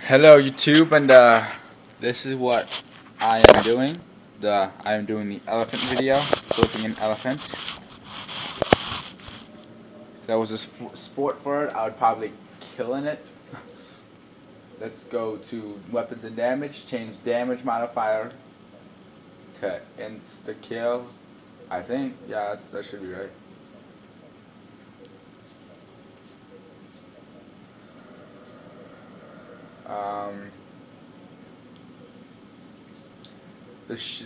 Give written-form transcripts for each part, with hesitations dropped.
Hello YouTube, and this is what I am doing. I am doing the elephant video, flipping an elephant. If that was a sport for it, I would probably killing it. Let's go to weapons and damage, change damage modifier to insta kill. I think, yeah, that should be right.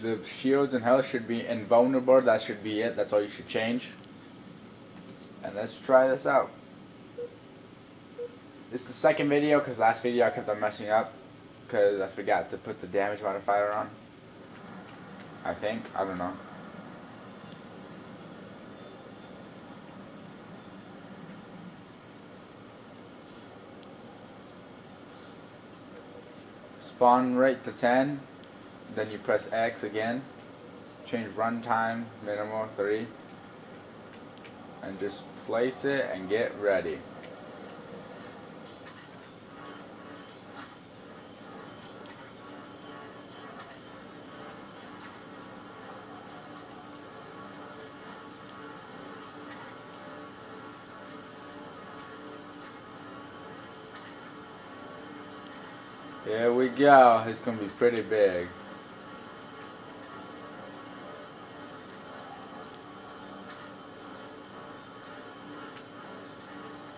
The shields and health should be invulnerable. That should be it. That's all you should change. And let's try this out. This is the second video because last video I kept on messing up because I forgot to put the damage modifier on. I think. I don't know. Spawn rate to 10. Then you press X again, change runtime, minimal 3, and just place it and get ready. Here we go, it's going to be pretty big.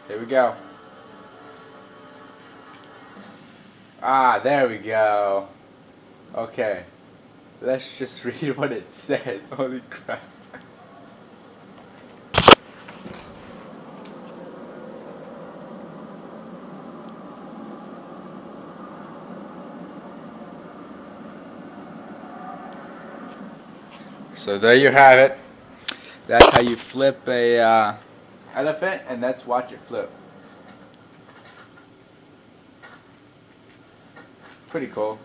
Here we go. Ah, there we go. Okay. Let's just read what it says. Holy crap. So there you have it. That's how you flip a elephant, and let's watch it flip. Pretty cool.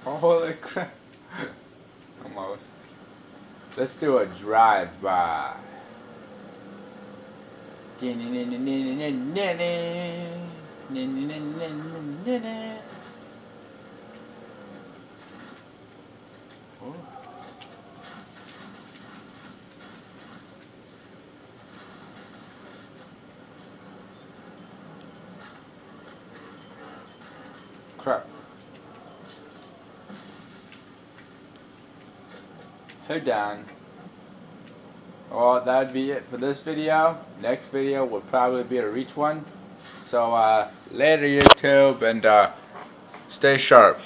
Holy crap. Almost. Let's do a drive-by. Oh. Crap. Head down. Well, that would be it for this video. Next video will probably be a reach one. So later YouTube, and stay sharp.